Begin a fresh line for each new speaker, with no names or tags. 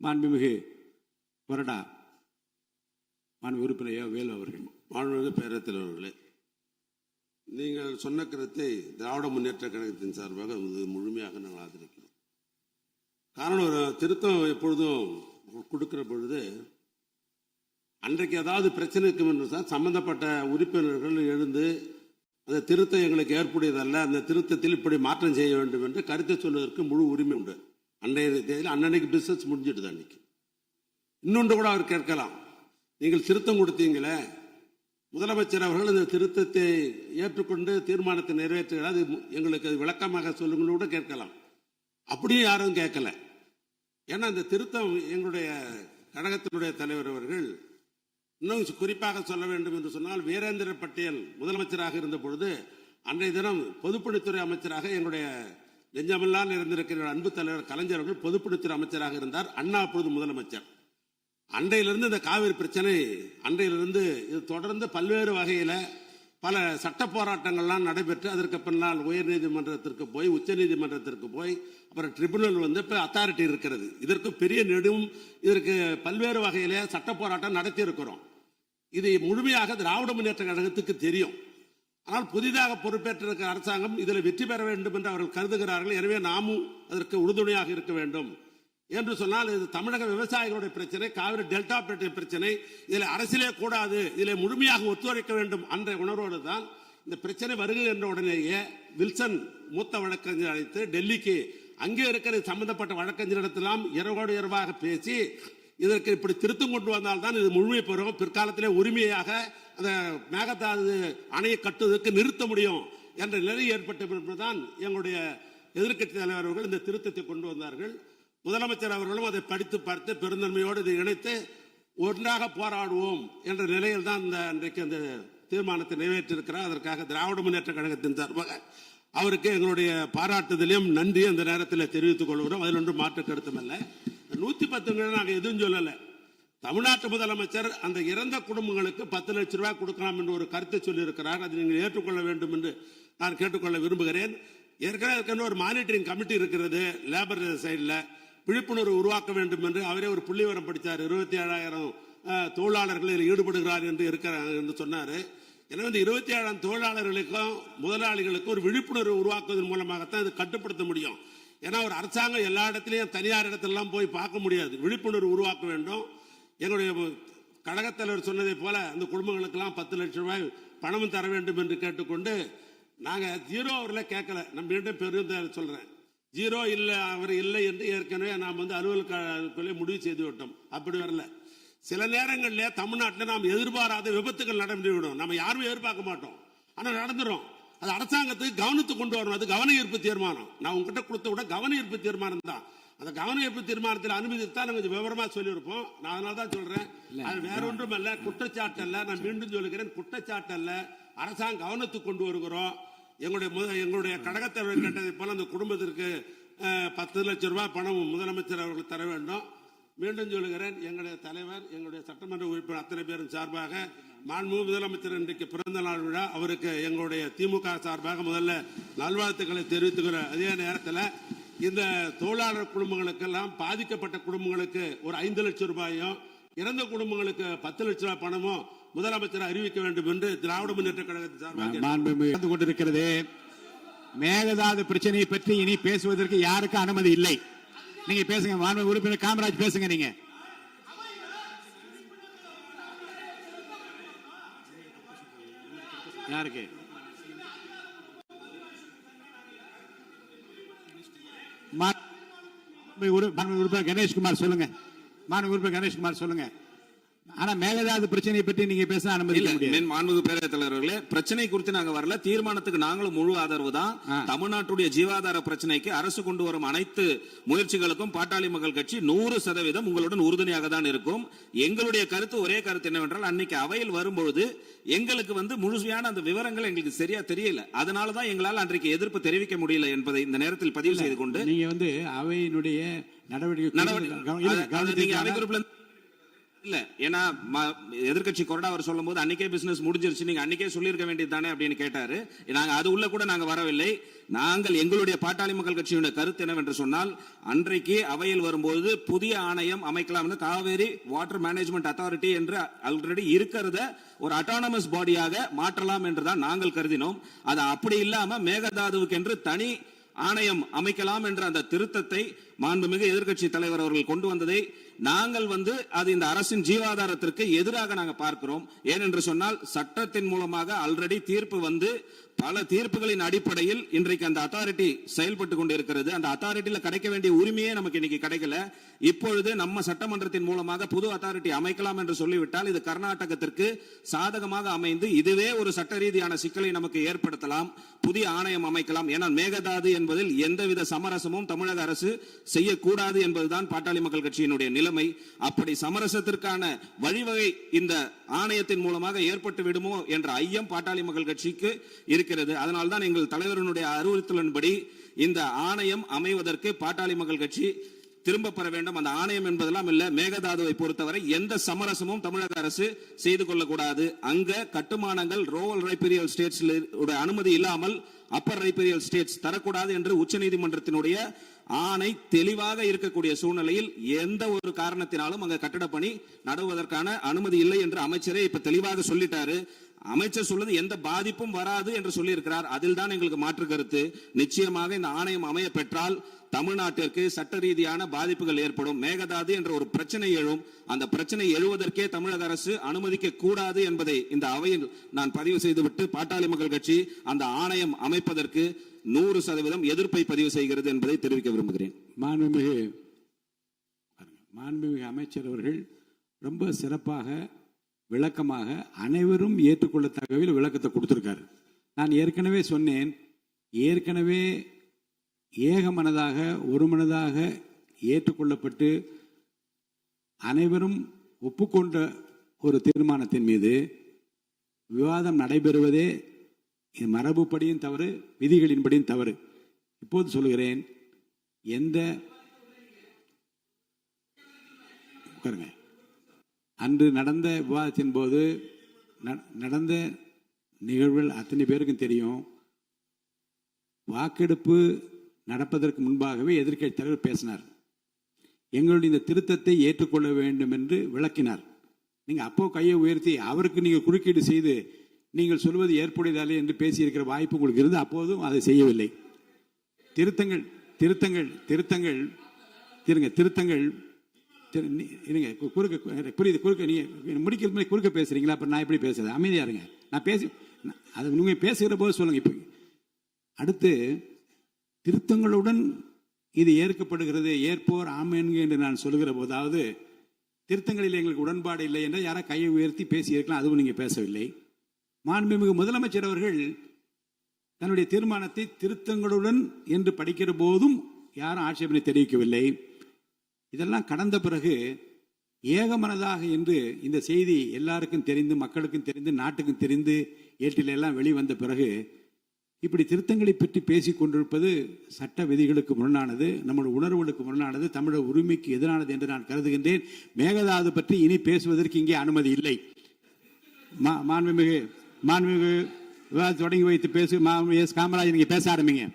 மாண்புமிகு கொறடா மாண்பு உறுப்பினர் வேலு அவர்கள்.
மாண்புமிகு பேரவைத் தலைவர்களே, நீங்கள் சொன்ன கருத்தை திராவிட முன்னேற்ற கழகத்தின் சார்பாக முழுமையாக நாங்கள் ஆதரிக்கிறோம். காரணம், ஒரு திருத்தம் எப்பொழுதும் கொடுக்கிற பொழுது அன்றைக்கு ஏதாவது பிரச்சனை இருக்கும் என்று தான் சம்பந்தப்பட்ட உறுப்பினர்கள் எழுந்து அந்த திருத்தம் எங்களுக்கு ஏற்புடையதல்ல, அந்த திருத்தத்தில் இப்படி மாற்றம் செய்ய வேண்டும் என்று கருத்தை சொல்வதற்கு முழு உரிமை உண்டு. அன்றைய தேதியில் அன்னைக்கு பிசினஸ் முடிஞ்சிடுது. அன்னைக்கு இன்னொன்று கூட அவர் கேட்கலாம், நீங்கள் திருத்தம் கொடுத்தீங்களே, முதலமைச்சர் அவர்கள் இந்த திருத்தத்தை ஏற்றுக்கொண்டு தீர்மானத்தை நிறைவேற்றுகிறார், அது எங்களுக்கு அது விளக்கமாக சொல்லுங்கள் கூட கேட்கலாம். அப்படியும் யாரும் கேட்கல. ஏன்னா இந்த திருத்தம் எங்களுடைய கழகத்தினுடைய தலைவர் அவர்கள் இன்னும் குறிப்பாக சொல்ல வேண்டும் என்று சொன்னால், வீரேந்திர பட்டேல் முதலமைச்சராக இருந்த பொழுது அன்றைய தினம் பொதுப்பணித்துறை அமைச்சராக எங்களுடைய நெஞ்சமெல்லாம் இருந்திருக்கிற அன்பு தலைவர் கலைஞர் அவர்கள் பொதுப்பணித்துறை அமைச்சராக இருந்தார். அண்ணா அப்பொழுது முதலமைச்சர். அன்றையிலிருந்து இந்த காவிரி பிரச்சனை அன்றையிலிருந்து இது தொடர்ந்து பல்வேறு வகையில் பல சட்ட போராட்டங்கள்லாம் நடைபெற்று அதற்கு பின்னால் உயர் நீதிமன்றத்திற்கு போய் உச்ச நீதிமன்றத்திற்கு போய் அப்புறம் ட்ரிபுனல் வந்து இப்போ அத்தாரிட்டி இருக்கிறது. இதற்கு பெரிய நெடும் இதற்கு பல்வேறு வகையிலே சட்ட போராட்டம் நடத்தி இருக்கிறோம். இது முழுமையாக திராவிட முன்னேற்ற கழகத்துக்கு தெரியும். ஆனால் புதிதாக பொறுப்பேற்றிருக்கிற அரசாங்கம் இதில் வெற்றி பெற வேண்டும் என்று அவர்கள் கருதுகிறார்கள். எனவே நாமும் அதற்கு உறுதுணையாக இருக்க வேண்டும் என்று சொன்னால், இது தமிழக விவசாயிகளுடைய பிரச்சனை, காவிரி டெல்டா பிரச்சனை, இதில் அரசியலே கூடாது, இதில் முழுமையாக ஒத்துழைக்க வேண்டும் என்ற உணர்வோடு தான் இந்த பிரச்சனை வருகை என்ற உடனேயே வில்சன் மூத்த வழக்கறிஞர் அழைத்து டெல்லிக்கு அங்கே இருக்கிற சம்பந்தப்பட்ட வழக்கறிஞரிடத்தெல்லாம் இரவோடு இரவாக பேசி இதற்கு இப்படி திருத்தம் கொண்டு வந்தால்தான் இது முழுமை பெறும், பிற்காலத்திலே உரிமையாக அந்த மேகதாது அணையை கட்டுவதற்கு நிறுத்த முடியும் என்ற நிலை ஏற்பட்ட பிறகுதான் எங்களுடைய எதிர்க்கட்சி தலைவர்கள் இந்த திருத்தத்தை கொண்டு வந்தார்கள். முதலமைச்சர் அவர்களும் அதை படித்து பார்த்து பெருந்தன்மையோடு இதை இணைத்து ஒன்றாக போராடுவோம் என்ற நிலையில் தான் இன்றைக்கு அந்த தீர்மானத்தை நிறைவேற்றிருக்கிறார். அதற்காக திராவிட முன்னேற்ற கழகத்தின் சார்பாக அவருக்கு எங்களுடைய பாராட்டுதலையும் நன்றி அந்த நேரத்தில் தெரிவித்துக் கொள்கிறோம். அதில் ஒன்றும் மாற்று கருத்தும் அல்ல. 110 நாங்கள் எதுவும் சொல்லலை. தமிழ்நாட்டு முதலமைச்சர் அந்த இறந்த குடும்பங்களுக்கு 10 லட்சம் ரூபாய் கொடுக்கலாம் என்று ஒரு கருத்தை சொல்லியிருக்கிறார். அதை நீங்கள் ஏற்றுக்கொள்ள வேண்டும் என்று நான் கேட்டுக்கொள்ள விரும்புகிறேன். ஏற்கனவே ஒரு மானிட்டரிங் கமிட்டி இருக்கிறது லேபர் சைடில், விழிப்புணர்வு உருவாக்க வேண்டும் என்று அவரே ஒரு புள்ளிவிவரம் படித்தார். 27,000 தொழிலாளர்கள் இதில் ஈடுபடுகிறார் என்று சொன்னார். எனவே இந்த 27,000 தொழிலாளர்களுக்கும் முதலாளிகளுக்கும் ஒரு விழிப்புணர்வு உருவாக்குவதன் மூலமாகத்தான் இது கட்டுப்படுத்த முடியும். ஏன்னா ஒரு அரசாங்கம் எல்லா இடத்துலையும் தனியார் இடத்திலாம் போய் பார்க்க முடியாது. விழிப்புணர்வு உருவாக்க வேண்டும். எங்களுடைய கழகத் தலைவர் சொன்னதை போல அந்த குடும்பங்களுக்கெல்லாம் 10 லட்சம் ரூபாய் பணமும் தர வேண்டும் என்று கேட்டுக்கொண்டு, நாங்கள் ஜீரோ அவரில் கேட்கல. நம்ம மீண்டும் பெரும் சொல்றேன், ஜீரோ இல்லை அவர் இல்லை என்று ஏற்கனவே நாம் அலுவலகத்திலே முடிவு செய்து விட்டோம். அப்படி வரல. சில நேரங்களில் தமிழ்நாட்டில் நாம் எதிர்பாராத விபத்துகள் நடந்துவிடும். நம்ம யாருமே எதிர்பார்க்க மாட்டோம், ஆனால் நடந்துடும். அது அரசாங்கத்துக்கு கவனத்துக்கு கொண்டு வரணும். அது கவன ஈர்ப்பு தீர்மானம். நான் உங்ககிட்ட கொடுத்த விட கவன ஈர்ப்பு தீர்மானம் தான். அந்த கவன ஈர்ப்பு தீர்மானத்தில் அனுமதித்தான் கொஞ்சம் விவரமா சொல்லியிருப்போம். நான் அதனால தான் சொல்றேன், அது வேற ஒன்றும் அல்ல, குற்றச்சாட்டு அல்ல. நான் மீண்டும் சொல்லுகிறேன், குற்றச்சாட்டு அல்ல. அரசாங்கம் கவனத்துக்கு கொண்டு வருகிறோம். எங்களுடைய கழகத்தலைவர் கேட்டதை போல அந்த குடும்பத்திற்கு 10 லட்சம் ரூபாய் பணம் முதலமைச்சர் அவர்கள் தர வேண்டும். மீண்டும் சொல்லுகிறேன், எங்களுடைய தலைவர், எங்களுடைய சட்டமன்ற உறுப்பினர் அத்தனை பேரும் சார்பாக மாண்புமிகு முதலமைச்சர் இன்றைக்கு பிறந்த நாள் விழா, அவருக்கு எங்களுடைய திமுக சார்பாக முதல்ல நல்வாழ்த்துக்களை தெரிவித்துக்கிற அதே நேரத்தில் இந்த தொழிலாளர் குடும்பங்களுக்கெல்லாம் பாதிக்கப்பட்ட குடும்பங்களுக்கு ஒரு 5 லட்சம் ரூபாயும், இறந்த குடும்பங்களுக்கு 10 லட்சம் ரூபாய் பணமும் முதலமைச்சர் அறிவிக்க வேண்டும் என்று திராவிட முன்னேற்ற கழகத்தின் சார்பாக
கொண்டிருக்கிறது. மேகதாது பிரச்சனையை பற்றி இனி பேசுவதற்கு யாருக்கு அனுமதி இல்லை. நீங்க பேசுங்க. மாண்பு உறுப்பினர் காமராஜ் பேசுங்க. நீங்க யாருக்கு? உறுப்பினர் கணேஷ்குமார் சொல்லுங்க. மாண்பு உறுப்பினர் கணேஷ்குமார் சொல்லுங்க. ஆனா மேகதாது பிரச்சனையை பற்றி நீங்க பேச அனுமதி இல்லை.
மாண்புமிகு பேரவைத் தலைவர்களே, பிரச்சனை குறித்து நாங்க வரல, தீர்மானத்துக்கு நாங்களும் முழு ஆதரவு தான். தமிழ்நாட்டுடைய ஜீவாதார பிரச்சனைக்கு அரசு கொண்டு வரும் அனைத்து முயற்சிகளுக்கும் பாட்டாளி மக்கள் கட்சி 100% உங்களுடன் உறுதுணையாக தான் இருக்கும். எங்களுடைய கருத்து ஒரே கருத்து என்னவென்றால், அன்னைக்கு அவையில் வரும்பொழுது எங்களுக்கு முழுமையான அந்த விவரங்கள் எங்களுக்கு சரியா தெரியல. அதனாலதான் எங்களால் அன்றைக்கு எதிர்ப்பு தெரிவிக்க முடியல என்பதை இந்த நேரத்தில் பதிவு செய்து கொண்டு,
நீங்க அவையினுடைய நடவடிக்கை
இல்ல ஏன்னா எதிர்க்கட்சி கொறடா அவர் சொல்லும் போது அன்னைக்கே பிசினஸ் முடிஞ்சிருச்சு, நீங்க அன்னைக்கே சொல்லியிருக்க வேண்டியது தானே அப்படின்னு கேட்டாரு. நாங்க அது உள்ள கூட நாங்க வரவில்லை. நாங்கள் எங்களுடைய பாட்டாளி மக்கள் கட்சியுடைய கருத்து என்னவென்று சொன்னால், அன்றைக்கு அவையில் வரும்போது புதிய ஆணையம் அமைக்கலாம், காவேரி வாட்டர் மேனேஜ்மெண்ட் அத்தாரிட்டி என்று ஆல்ரெடி இருக்கிறத ஒரு அட்டானமஸ் பாடியாக மாற்றலாம் என்றுதான் நாங்கள் கருதினோம். அது அப்படி இல்லாம மேகதாதுவுக்கு என்று தனி ஆணையம் அமைக்கலாம் என்ற அந்த திருத்தத்தை மாண்புமிகு எதிர்க்கட்சி தலைவர் அவர்கள் கொண்டு வந்ததை நாங்கள் அது இந்த அரசின் ஜீவாதாரத்திற்கு எதிராக நாங்கள் பார்க்கிறோம். ஏனென்று சொன்னால் சட்டத்தின் மூலமாக ஆல்ரெடி தீர்ப்பு பல தீர்ப்புகளின் அடிப்படையில் இன்றைக்கு அந்த அத்தாரிட்டி செயல்பட்டு கொண்டிருக்கிறது. அந்த அத்தாரிட்டியில கிடைக்க வேண்டிய உரிமையே நமக்கு இன்னைக்கு கிடைக்கல. இப்பொழுது நம்ம சட்டமன்றத்தின் மூலமாக புது அத்தாரிட்டி அமைக்கலாம் என்று சொல்லிவிட்டால் இது கர்நாடகத்திற்கு சாதகமாக அமைந்து இதுவே ஒரு சட்ட ரீதியான சிக்கலை நமக்கு ஏற்படுத்தலாம். புதிய ஆணையம் அமைக்கலாம். ஏன்னா மேகதாது என்பதில் எந்தவித சமரசமும் தமிழக அரசு செய்யக்கூடாது என்பதுதான் பாட்டாளி மக்கள் கட்சியினுடைய நிலைமை. அப்படி சமரசத்திற்கான வழிவகை இந்த ஆணையத்தின் மூலமாக ஏற்பட்டு விடுமோ என்ற ஐயம் பாட்டாளி மக்கள் கட்சிக்கு இருக்கிறது. அதனால்தான் எங்கள் தலைவருடைய அறிவுறுத்தலின்படி இந்த ஆணையம் அமைவதற்கு பாட்டாளி மக்கள் கட்சி திரும்ப பெற வேண்டும். அந்த ஆணையம் என்பதெல்லாம் இல்ல, மேகதாதுவை பொறுத்தவரை எந்த சமரசமும் தமிழக அரசு செய்து கொள்ளக்கூடாது. அங்க கட்டுமானங்கள் ரோவல் ரைபீரியல் ஸ்டேட்ஸ் அனுமதி இல்லாமல் அப்பர் ரைபீரியல் ஸ்டேட்ஸ் தரக்கூடாது என்று உச்சநீதிமன்றத்தினுடைய ஆணை தெளிவாக இருக்கக்கூடிய சூழ்நிலையில் எந்த ஒரு காரணத்தினாலும் அங்க கட்டட பணி நடுவதற்கான அனுமதி இல்லை என்று அமைச்சரே இப்ப தெளிவாக சொல்லிட்டாரு. அமைச்சர் சொல்வது எந்த பாதிப்பும் வராது என்று சொல்லி இருக்கிறார். அதில் தான் எங்களுக்கு மாற்று கருத்து. நிச்சயமாக இந்த ஆணையம் அமைய பெற்றால் தமிழ்நாட்டிற்கு சட்ட ரீதியான பாதிப்புகள் ஏற்படும். மேகதாது என்ற ஒரு பிரச்சனை எழும். அந்த பிரச்சனை எழுவதற்கே தமிழக அரசு அனுமதிக்க கூடாது என்பதை இந்த அவையில் நான் பதிவு செய்துவிட்டு பாட்டாளி மக்கள் கட்சி அந்த ஆணையம் அமைப்பதற்கு 100% எதிர்ப்பை பதிவு செய்கிறது என்பதை தெரிவிக்க விரும்புகிறேன்.
மாண்புமிகு அமைச்சர் அவர்கள் ரொம்ப சிறப்பாக விளக்கமாக அனைவரும் ஏற்றுக்கொள்ளத்தக்கவில் விளக்கத்தை கொடுத்திருக்காரு. நான் ஏற்கனவே சொன்னேன், ஏற்கனவே ஏகமனதாக ஒருமனதாக ஏற்றுக்கொள்ளப்பட்டு அனைவரும் ஒப்புக்கொண்ட ஒரு தீர்மானத்தின் மீது விவாதம் நடைபெறுவதே மரபுப்படியும் தவறு, விதிகளின்படியும் தவறு. இப்போது சொல்கிறேன், அன்று நடந்த விவாதத்தின் போது நடந்த நிகழ்வுகள் அத்தனை பேருக்கும் தெரியும். வாக்கெடுப்பு நடப்பதற்கு முன்பாகவே எதிர்க்கட்சி தலைவர் பேசினார். எங்களுடைய இந்த திருத்தத்தை ஏற்றுக்கொள்ள வேண்டும் என்று விளக்கினார். நீங்க அப்போ கையை உயர்த்தி அவருக்கு நீங்க குறுக்கீடு செய்து நீங்கள் சொல்வது ஏற்புடையதாலே என்று பேசியிருக்கிற வாய்ப்பு உங்களுக்கு இருந்து அப்போதும் அதை செய்யவில்லை. திருத்தங்கள் திருத்தங்கள் திருத்தங்கள் திருத்தங்கள் புரியுது. குறுக்க நீங்க முடிக்கிறது குறுக்க பேசுறீங்களா? அப்புறம் நான் எப்படி பேசுறது? அமைதியா இருங்க. நான் பேசி அது நீங்க பேசுகிற போது சொல்லுங்க. இப்போ அடுத்து திருத்தங்களுடன் இது ஏற்கப்படுகிறது, ஏற்போர் ஆமேன்க என்று நான் சொல்லுகிற போதாவது திருத்தங்களில் எங்களுக்கு உடன்பாடு இல்லை என்று யாரா கையை உயர்த்தி பேசி இருக்கலாம். அதுவும் நீங்க பேசவில்லை. மாண்புமிகு முதலமைச்சர் அவர்கள் தன்னுடைய தீர்மானத்தை திருத்தங்களுடன் என்று படிக்கிற போதும் யாரும் ஆட்சேபனை தெரிவிக்கவில்லை. இதெல்லாம் கடந்த பிறகு ஏகமனதாக என்று இந்த செய்தி எல்லாருக்கும் தெரிந்து, மக்களுக்கும் தெரிந்து, நாட்டுக்கும் தெரிந்து, ஏட்டில எல்லாம் வெளிவந்த பிறகு இப்படி திருத்தங்களை பற்றி பேசிக் கொண்டிருப்பது சட்ட விதிகளுக்கு முரணானது, நம்முடைய உணர்வுகளுக்கு முரணானது, தமிழர் உரிமைக்கு எதிரானது என்று நான் கருதுகின்றேன். மேகதாது பற்றி இனி பேசுவதற்கு இங்கே அனுமதி இல்லை. மாண்புமிகு விவாதத்தை தொடங்கி வைத்து பேசு. காமராஜ், நீங்க பேச ஆரம்பிங்க.